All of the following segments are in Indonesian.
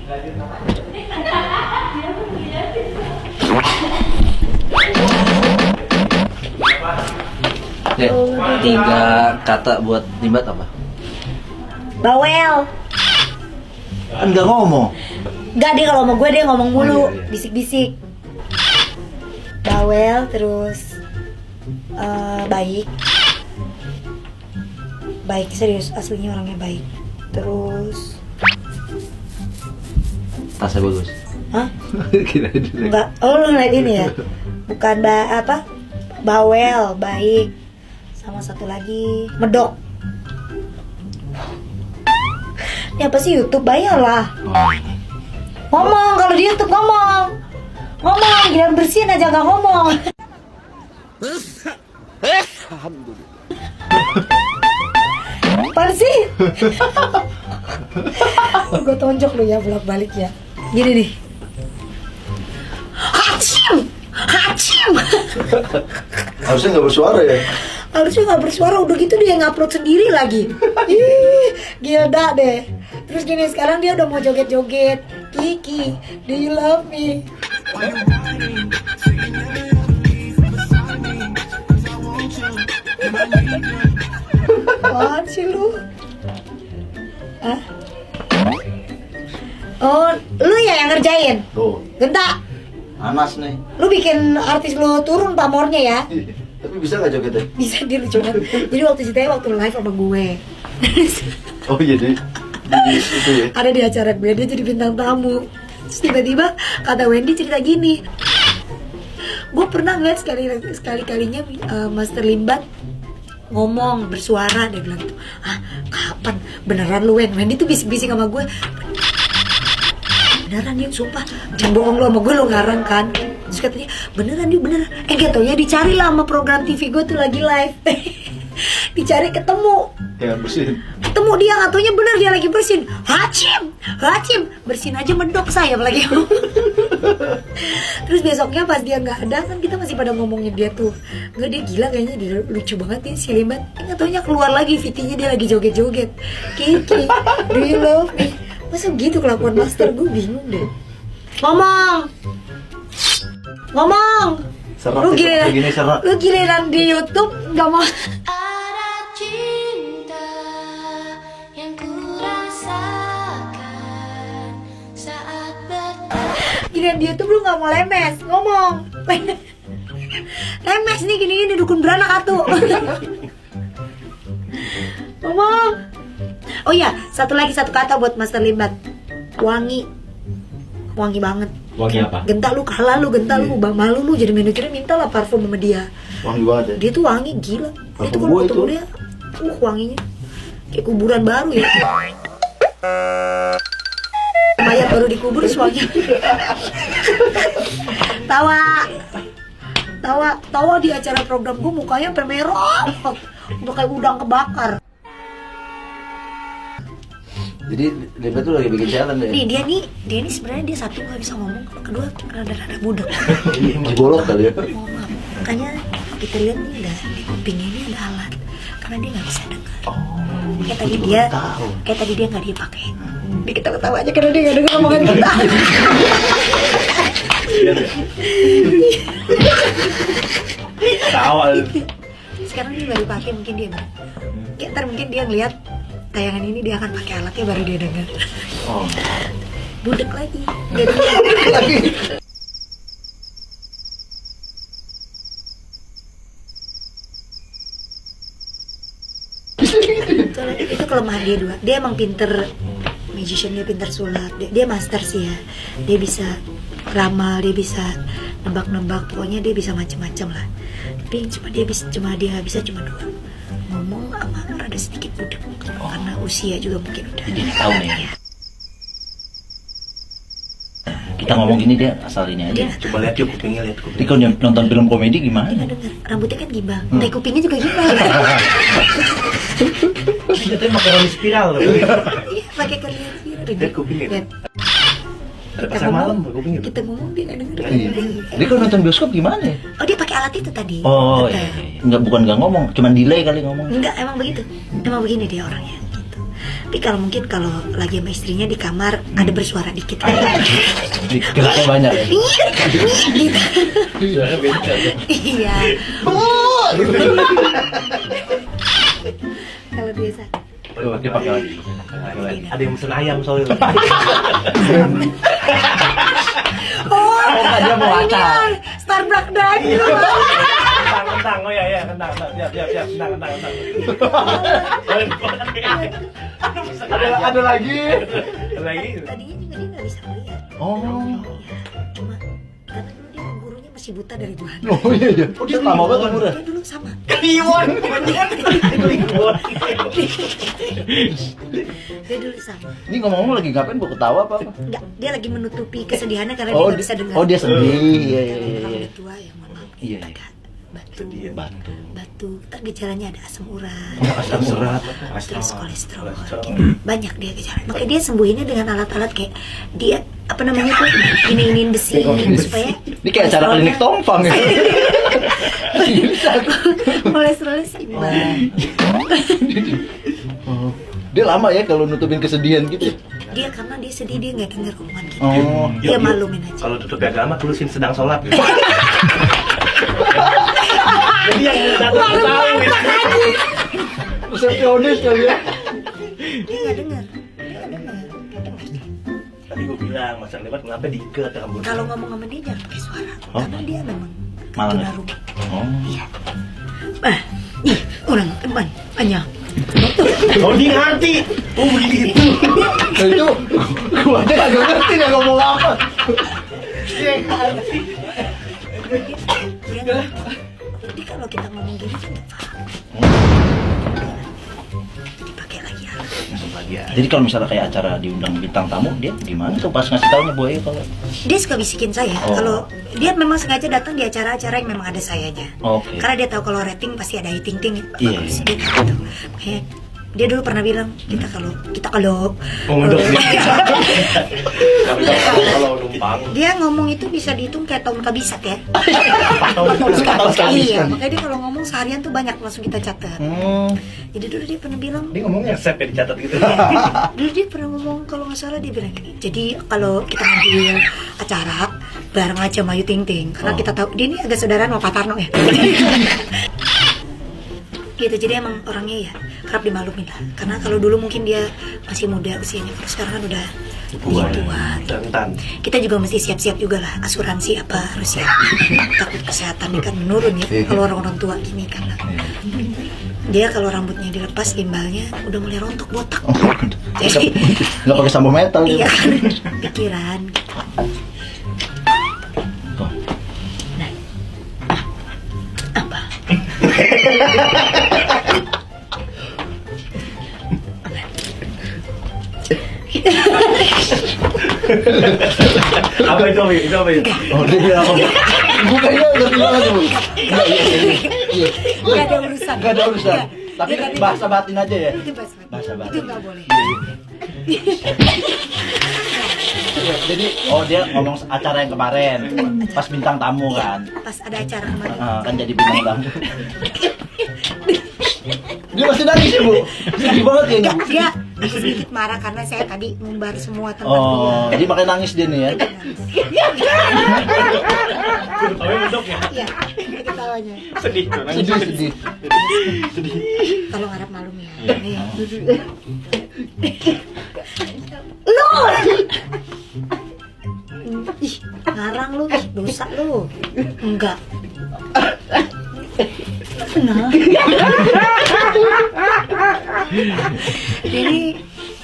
Dek, 3 kata buat Limbat apa? Bawel. Kan nggak ngomong. Enggak, dia kalau sama gue dia ngomong mulu, Oh, iya. bisik-bisik. Bawel, terus baik. Baik, serius, aslinya orangnya baik. Terus Tasnya bagus. hah? Kira dulu. Enggak, oh lu ngeliat ini ya? Bukan apa? Bawel, baik. Sama satu lagi, medok. Ini apa sih YouTube? Bayar lah. Ngomong, kalau di YouTube ngomong. Ngomong, giliran bersihin aja gak ngomong. Apaan sih? Gue tonjok lu ya, bolak-balik ya. Gini nih. Hacim! Hacim! Harusnya nggak bersuara ya. Harusnya gak bersuara, udah gitu dia ngupload sendiri lagi. Ih, gila deh. Terus gini, sekarang dia udah mau joget-joget. Kiki, do you love me? Apaan sih lu? Hah? Oh, lu ya yang ngerjain? Tuh, Genta, Anas nih. lu bikin artis lu turun pamornya ya? Tapi bisa nggak jogetnya? Bisa, dia lucu banget. Jadi waktu ceritanya waktu live sama gue. Oh jadi itu ya. Ada di acara gue, dia jadi bintang tamu. Terus tiba-tiba kata Wendy cerita gini, gue pernah ngeliat sekali-kalinya Master Limbat ngomong bersuara, dia bilang gitu. Ah, kapan? Beneran lu Wendy tuh bisik-bisik sama gue. Beneran dia, sumpah. Jangan bohong lu sama gue, lu ngarang kan. Terus katanya, beneran dia, beneran. Gak tau ya, dicari lah sama program TV gue tuh lagi live. Dicari ketemu. Ya bersihin. Ketemu dia, nggak taunya bener dia lagi bersihin. Hacim, Hacim, bersihin aja mendok saya lagi. Terus besoknya pas dia nggak ada kan kita masih pada ngomongin dia tuh. Nggak, dia gila kayaknya, dia lucu banget nih si Limbat. Nggak taunya keluar lagi VT-nya dia lagi joget-joget. Kiki, do you love me? Masa gitu kelakuan Master, gue bingung deh. Ngomong, ngomong. Serak Lu nih, giliran, kayak gini serak. lu giliran di YouTube nggak mau. Ada cinta yang kurasakan saat Giliran di YouTube lu nggak mau lemes, ngomong. Lemes nih gini-gini dukun beranak atuh. Ngomong. Oh iya, satu kata buat Master Limbat. Wangi. Wangi banget. Wangi apa? Genta lu, kalah lu, genta lu, bang malu lu jadi manajernya, minta lah parfum sama dia. Wangi banget ya. Dia tuh wangi gila. Parfum Itu kan gua ketemu itu. dia. Wanginya kayak kuburan baru ya. Mayat baru dikubur wangi. Tawa di acara program gue mukanya sampai merah. Udah kayak udang kebakar. Jadi Limbat tuh lagi bikin challenge ya. Nih dia nih sebenarnya dia satu nggak bisa ngomong, kedua rada-rada budak. Bolok kali ya. Oh, maaf. Makanya kita lihat nih di kupingnya ini ada alat karena dia nggak bisa dengar. Kayak tadi dia nggak dipakai. Dia ketawa aja karena dia nggak dengar omongan kita. Tawa. Sekarang dia baru pakai, mungkin dia kayak ntar mungkin dia ngeliat tayangan ini dia akan pakai alatnya baru dia dengar. Oh. Budek lagi. Nggak dengar. Itu kelemahan dia dua. Dia emang pinter magician, dia pinter sulap. Dia master sih ya. Dia bisa ramal, dia bisa nebak-nebak. Pokoknya dia bisa macem-macem lah. Tapi dia nggak bisa cuma dua. Ngomong sama rada sedikit budek. Karena usia juga mungkin udah. Jadi tahu nih. Kita ngomong gini dia asal ini aja. Coba lihat yuk kupingnya, lihat Tapi kalau nonton film komedi gimana? Dia nggak dengar. Rambutnya kan gimbal. Tai kupingnya juga gimbal. Katanya makaroni spiral loh. Iya, pakai kerlian. Lihat kupingnya. Lihat. Ada pasar malam kupingnya. Kita ngomong dia nggak dengar. Iya. Jadi kalau nonton bioskop gimana ya? Oh, dia pakai alat itu tadi. Oh Betul. iya. Bukan nggak ngomong, cuman delay kali ngomong. Enggak, emang begitu. Emang begini dia orangnya gitu. Tapi kalau mungkin kalau lagi sama istrinya di kamar ada bersuara dikit. Geraknya banyak ya. Gitu. Suara beda. Iya. Kalau biasa. Oh, dia pakai lagi. Ada yang pesen ayam soalnya. Oh, enggak, dia mau acar. Starbucks Daniel. Kentang, oh ya, kentang, siap, kentang. Ada lagi. Lagi. Tadinya juga dia nggak bisa melihat. Oh. Iya. Cuma karena dulu dia gurunya masih buta dari dua. Oh iya. Oh dia lama banget umurnya. Dia dulu sama. Kliwon. Dia dulu sama. Ini ngomong-ngomong lagi ngapain? Gua ketawa apa? Enggak, dia lagi menutupi kesedihannya karena Oh, dia nggak bisa dengar. oh dia sedih. Iya. Orang udah tua ya, mohon maaf. Iya. Agak batu. Batu. Batu. Ntar gejalanya ada asam urat. Asam urat. Terus kolesterol. Banyak dia gejala. Makanya dia sembuhinnya dengan alat-alat kayak dia apa namanya tuh ini besi supaya Ini kayak acara klinik tompang ya. kolesterolnya seimbang. Oh. Dia lama ya kalau nutupin kesedihan gitu. Dia karena dia sedih dia nggak denger omongan kita. Oh. Dia malumin aja. Kalau tutup agama tulisin sedang sholat. Jadi yang datang tahu gitu. Resepsionis kali ya. Dia nggak denger. Tadi gue bilang masa lewat kenapa diikat rambut. Kalau ngomong sama dia jangan pakai suara, Oh. karena dia memang Malah. tunarungu. Oh. Iya. Orang teman hanya. Oh dia ngerti. Oh begitu. Nah, itu gua aja kagak ngerti dia ngomong apa. Dia nggak. Jadi kalau kita ngomong gini kan nggak paham. Dipakai lagi ya. Lagi ya. Jadi kalau misalnya kayak acara diundang bintang tamu, dia gimana tuh pas ngasih taunya Bu Ayu kalau? Dia suka bisikin saya. Oh. Kalau dia memang sengaja datang di acara-acara yang memang ada sayanya. Oke. Karena dia tahu kalau rating pasti ada ting ting. Iya. Bagus gitu. Kayak dia dulu pernah bilang kita kalau Ngomong kalau numpang. dia ngomong itu bisa dihitung kayak tahun kabisat ya. Tahun sekali. Iya, makanya dia kalau ngomong seharian tuh banyak langsung kita catat. Jadi dulu dia pernah bilang, Dia ngomongnya resep ya dicatat gitu. dulu dia pernah ngomong kalau nggak salah dia bilang gini. Jadi kalau kita ngambil acara bareng aja sama Ayu Ting Ting, karena kita tahu dia ini agak saudaraan sama Pak Tarno ya. Gitu, jadi emang orangnya ya kerap dimaklumin lah. Karena kalau dulu mungkin dia masih muda usianya, kalau sekarang kan udah tua. Rentan. Kita juga mesti siap-siap juga lah, asuransi apa harus ya. Takut kesehatannya kan menurun ya kalau orang-orang tua gini kan. Dia kalau rambutnya dilepas gimbalnya udah mulai rontok botak. Jadi nggak pakai sampo metal iya dia. kan pikiran gitu. Oh. Nah, apa? Apa itu? Oh dia bilang apa? Gue kayaknya ngerti banget tuh. Gak ada urusan. Nggak ada urusan. Tapi Dia nggak bahasa batin aja ya. Itu bahasa Bahasa batin. batin. Itu nggak boleh. Iya, jadi oh dia ngomong acara yang kemarin pas bintang tamu kan. Pas ada acara kemarin. Kan jadi bintang tamu. Dia masih nangis ya Bu. Sedih banget ya. Enggak, dia sedikit marah karena saya tadi ngumbar semua tentang Oh, jadi makanya nangis dia nih ya. Oh mendok ya. Iya, ketawanya. Sedih tuh. Sedih. Tolong harap malum ya. Nih. Lu! Ih, ngarang lu, dosa lu. Enggak. Nah. Jadi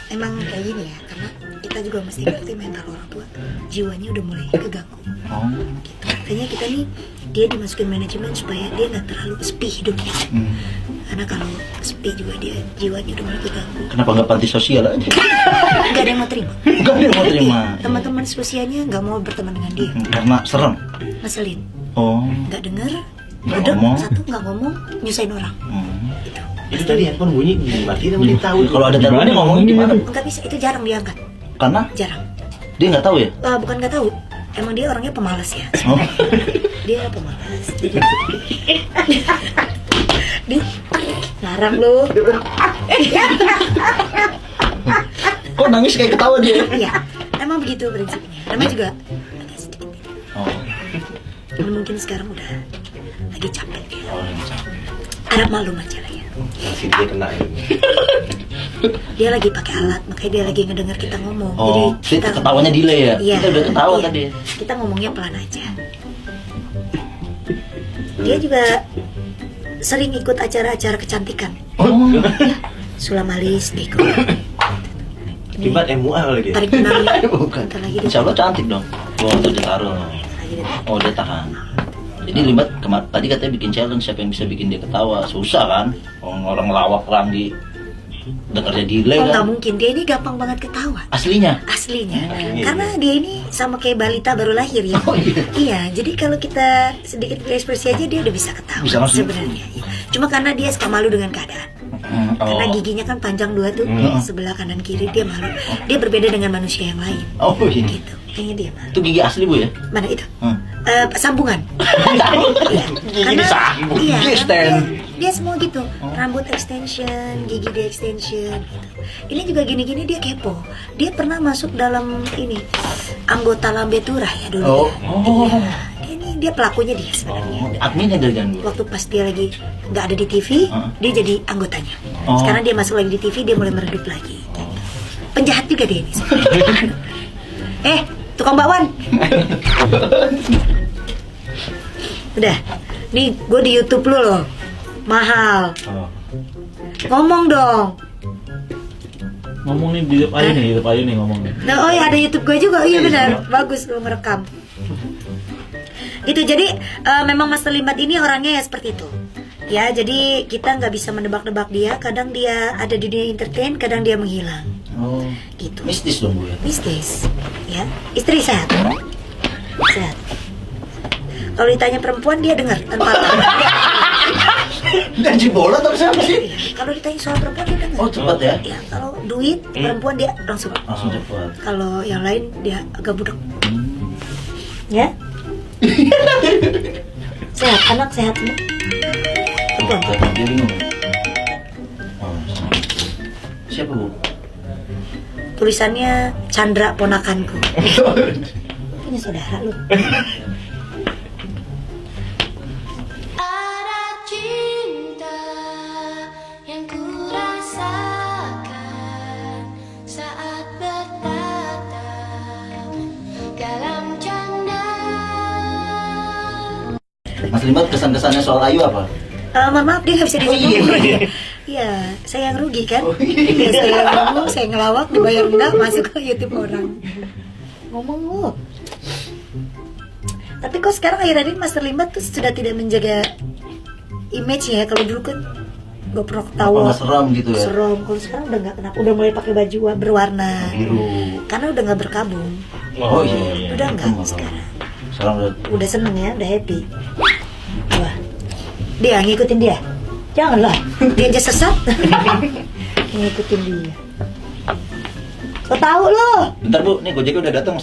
emang kayak gini ya, karena kita juga mesti ngerti mental orang tua, jiwanya udah mulai keganggu. Oh. Gitu. Makanya kita nih dia dimasukin manajemen supaya dia nggak terlalu sepi hidupnya. Karena kalau sepi juga dia jiwanya udah mulai keganggu. Kenapa nggak panti sosial aja? Gak ada yang mau terima. Nggak ada yang mau terima. Teman-teman seusianya nggak mau berteman dengan dia. Karena serem. Ngeselin, Oh. nggak denger, Nggak budek, ngomong. satu nggak ngomong, nyusahin orang. Itu tadi handphone bunyi dimatiin sama dia tahu. Kalau ada telepon dia ngomongin gimana? Nggak bisa, itu jarang diangkat, Karena jarang. dia nggak tahu ya. Bukan nggak tahu, emang dia orangnya pemalas ya. Oh. Dia pemalas. Dia larang lu. Kok nangis kayak ketawa dia? Iya, emang begitu prinsipnya. Namanya juga agak sedikit. Oh, Dan mungkin sekarang udah lagi capek dia. yang capek. Harap maklum aja lah ya. Masih dia kena ini. Dia lagi pakai alat, makanya dia lagi ngedenger kita ngomong. Oh, kita ketawanya delay ya? Iya, Kita udah ketawa iya. tadi. Kita ngomongnya pelan aja. Dia juga sering ikut acara-acara kecantikan. Oh, Sulam alis, deko. Akibat MUA lagi. Tarik benang. bukan. Bentar lagi dia. Insya Allah cantik dong. Oh, tuh dia taruh. Bentar lagi dia. Oh, dia tahan. Jadi Limbat tadi katanya bikin challenge siapa yang bisa bikin dia ketawa. Susah kan? Orang lawak perang di dengarnya delay Oh, nggak kan? mungkin. Dia ini gampang banget ketawa. Aslinya. Aslinya. Karena dia ini sama kayak balita baru lahir ya. Oh, iya. Iya, jadi kalau kita sedikit berekspresi aja dia udah bisa ketawa Bisa langsung. sebenarnya. Iya. Cuma karena dia suka malu dengan keadaan. Karena giginya kan panjang dua tuh, sebelah kanan kiri dia malu. Dia berbeda dengan manusia yang lain. Oh, iya. Gitu. Kayaknya dia malu. Itu gigi asli Bu ya? Mana itu? Hmm. Sambungan. Iya. Gigi disambung, iya, gigi karena extend. dia semua gitu. Rambut extension, gigi dia extension gitu. Ini juga gini-gini dia kepo. Dia pernah masuk dalam ini anggota Lambe Turah ya dulu. Oh. Iya. Dia pelakunya dia sebenarnya. Oh, adminnya dari ganggu. Waktu pas dia lagi nggak ada di TV, dia jadi anggotanya. Oh. Sekarang dia masuk lagi di TV, dia mulai meredup lagi. Penjahat juga dia ini. Tukang bakwan. Udah, nih gue di YouTube lu loh, mahal. Oh. Ngomong dong. Ngomong nih di YouTube aja nih, YouTube aja nih ngomong nih. Nah, oh ya ada YouTube gue juga, iya benar, bagus lu ngerekam. Gitu, jadi memang Mas Terlibat ini orangnya ya seperti itu. Ya, jadi kita nggak bisa menebak-nebak dia. Kadang dia ada di dunia entertain, kadang dia menghilang. Oh. Gitu. Mistis dong Bu ya? Mistis, ya. Istri sehat, sehat. Kalau ditanya perempuan dia dengar tanpa Gaji bola atau siapa sih? Kalau ditanya soal perempuan dia dengar. Oh, cepat ya? Ya, kalau duit perempuan dia langsung. Langsung cepat. Kalau yang lain dia agak budak. Ya? Sehat, anak sehat semua. Perempuan. Dia bingung. Oh, siapa Bu? Tulisannya Chandra ponakanku. Punya saudara lu. Ada cinta yang kurasakan saat bertatap dalam canda. Mas Limbat kesan-kesannya soal Ayu apa? Mohon maaf dia nggak bisa dijawab. Oh, iya. Iya, saya yang rugi kan. Oh, iya. Iya, saya yang ngomong, saya ngelawak, dibayar enggak, masuk ke YouTube orang. Ngomong lu. Tapi kok sekarang akhir-akhir ini Mas Terlibat tuh sudah tidak menjaga image-nya ya. Kalau dulu kan gak pernah ketawa. Nggak seram gitu ya? Seram. Kalau sekarang udah nggak kenapa. Udah mulai pakai baju berwarna. Biru. Karena udah nggak berkabung. Oh iya. Udah nggak Itu sekarang. Sekarang Udah seneng ya, udah happy. Wah, dia ngikutin dia. Janganlah, dia aja sesat. Ngikutin dia. Kau tahu loh. Bentar Bu, nih Gojeknya udah datang.